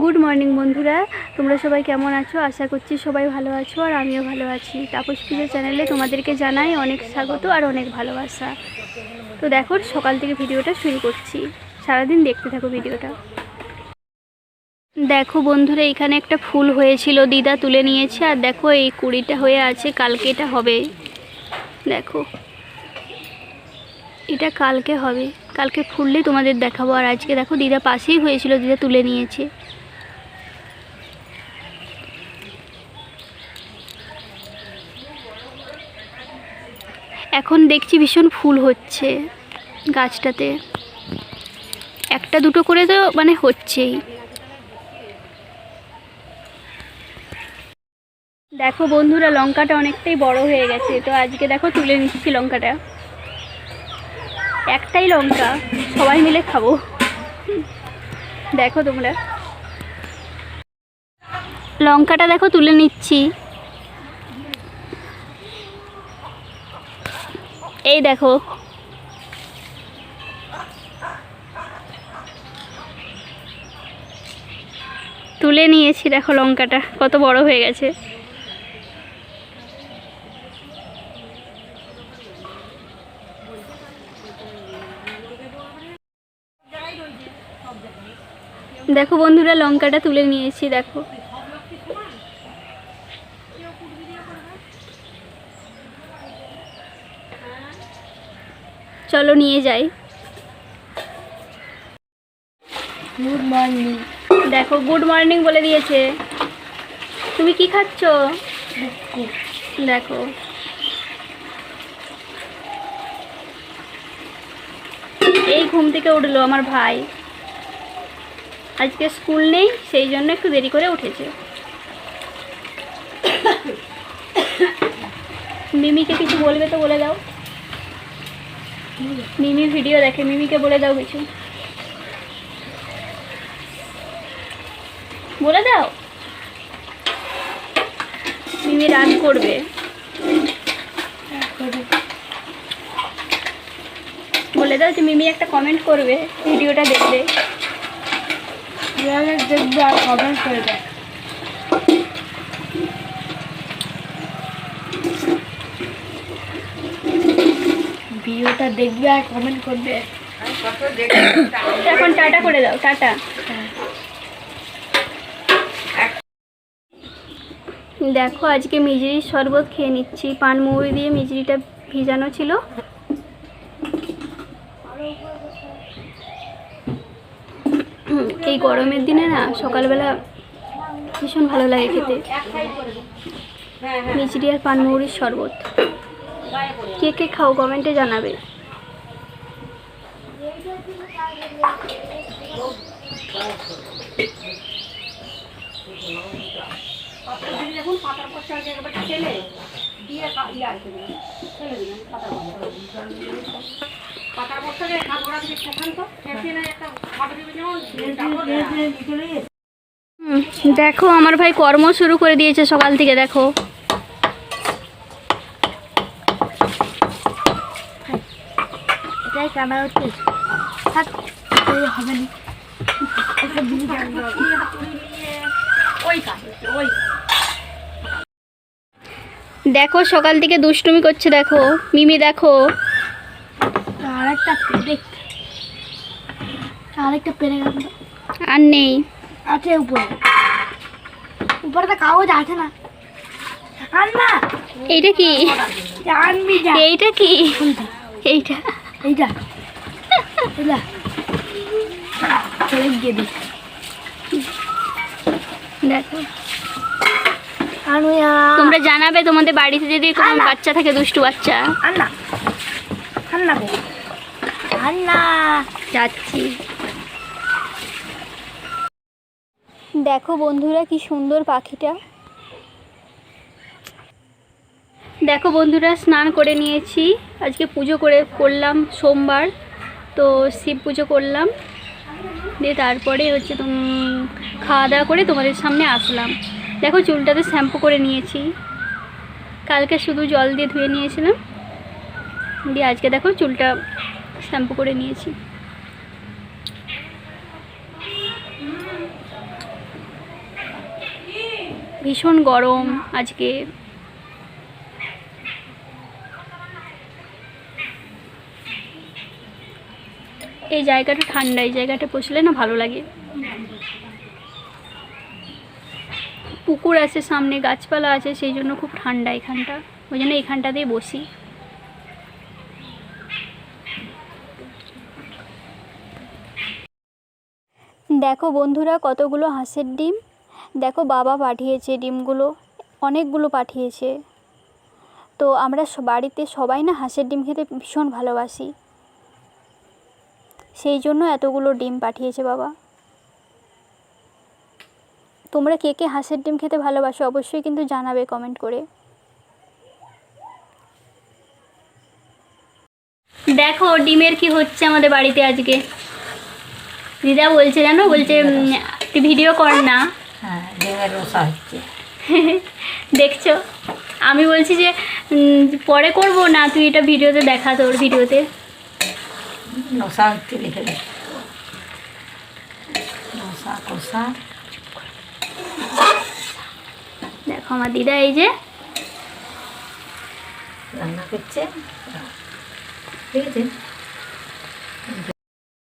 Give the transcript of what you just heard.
Good morning বন্ধুরা, তোমরা সবাই কেমন আছো? আশা করছি সবাই ভালো আছো আর আমিও ভালো আছি। তাপস পূজা চ্যানেলে তোমাদেরকে জানাই অনেক স্বাগত আর অনেক ভালোবাসা। তো দেখো, সকাল থেকে ভিডিওটা শুরু করছি, সারাদিন দেখতে থাকো ভিডিওটা। দেখো বন্ধুরা, এখানে একটা ফুল হয়েছিল, দিদা তুলে নিয়েছে। আর দেখো এই কুড়িটা হয়ে আছে, কালকে এটা হবে। দেখো এটা কালকে হবে, কালকে ফুললেই তোমাদের দেখাবো। আর আজকে দেখো দিদা পাশেই হয়েছিল, দিদা তুলে নিয়েছে। এখন দেখছি ভীষণ ফুল হচ্ছে গাছটাতে, একটা দুটো করে তো মানে হচ্ছেই। দেখো বন্ধুরা, লঙ্কাটা অনেকটাই বড় হয়ে গেছে, তো আজকে দেখো তুলে নিচ্ছি লঙ্কাটা। একটাই লঙ্কা, সবাই মিলে খাবো। দেখো তোমরা, লঙ্কাটা দেখো তুলে নিচ্ছি। এই দেখো, তুলে নিয়েছি। দেখো লঙ্কাটা কত বড় হয়ে গেছে। দেখো বন্ধুরা, লঙ্কাটা তুলে নিয়েছি। দেখো চলো নিয়ে যাই। Good morning. দেখো গুড মর্নিং বলে দিয়েছে। তুমি কি খাচ্ছ? দেখো এই ঘুম থেকে উঠলো আমার ভাই, আজকে স্কুল নেই সেই জন্য একটু দেরি করে উঠেছে। মিমিকে কিছু বলবে তো বলে দাও। মিমি ভিডিও দেখে, মিমিকে বলে দাও কিছু, বলে দাও। মিমি রাগ করবে, বলে দাও যে মিমি একটা কমেন্ট করবে ভিডিওটা দেখলে। দেখবে আর কমেন্ট করবে। ভিডিওটা দেখবে আর কমেন্ট করবে। এখন টাটা করে দাও, টাটা। দেখো আজকে মিজরির শরবত খেয়ে নিচ্ছি, পানমৌরি দিয়ে মিজরিটা ভিজানো ছিল। এই গরমের দিনে না সকালবেলা ভীষণ ভালো লাগে খেতে, মিজরি আর পানমৌরির শরবত। কে কে খাও কমেন্টে জানাবে। দেখো আমার ভাই কর্ম শুরু করে দিয়েছে সকাল থেকে। দেখো এটাই কানা হচ্ছে, হবে না। দেখো সকাল থেকে দুষ্টুমি করছে। দেখো মিমি, দেখো আরেকটা পেরে গেল, আর নেই, আছে উপরে, উপরে তো কাগজ আছে না। এইটা কি? এইটা কি? এইটা এইটা দেখো, তোমরা জানাবে তোমাদের বাড়িতে যদি কোনো বাচ্চা থাকে, দুষ্টু বাচ্চা। যাচ্ছি। দেখো বন্ধুরা কি সুন্দর পাখিটা। দেখো বন্ধুরা, স্নান করে নিয়েছি, আজকে পুজো করলাম সোমবার, তো শিব পুজো করলাম, দিয়ে তারপরে হচ্ছে খাওয়া দাওয়া করে তোমাদের সামনে আসলাম। দেখো চুলটাতে শ্যাম্পু করে নিয়েছি, কালকে শুধু জল দিয়ে ধুয়ে নিয়েছিলাম, দিয়ে আজকে দেখো চুলটা শ্যাম্পু করে নিয়েছি। ভীষণ গরম আজকে। এই জায়গাটা ঠান্ডা, এই জায়গাটা বসলে না ভালো লাগে। পুকুর আছে সামনে, গাছপালা আছে, সেই জন্য খুব ঠান্ডা এখানটা, ওই জন্য এখানটাতেই বসি। দেখো বন্ধুরা কতগুলো হাঁসের ডিম, দেখো বাবা পাঠিয়েছে ডিমগুলো, অনেকগুলো পাঠিয়েছে। তো আমরা বাড়িতে সবাই না হাঁসের ডিম খেতে ভীষণ ভালোবাসি, সেই জন্য এতগুলো ডিম পাঠিয়েছে বাবা। তোমরা কে কে হাঁসের ডিম খেতে ভালোবাসো অবশ্যই কিন্তু জানাবে কমেন্ট করে। দেখো ডিমের কি হচ্ছে আমাদের বাড়িতে আজকে। দিদা বলছে জানো, বলছে তুই ভিডিও কর না। হ্যাঁ, ডিমের রসা হচ্ছে। দেখছো, আমি বলছি যে পরে করব না, তুই এটা ভিডিওতে দেখা, তোর ভিডিওতে রসা হচ্ছে, লিখে দে রসা কষা। দেখো আমার দিদা এই যে রান্না করছে, ঠিক আছে।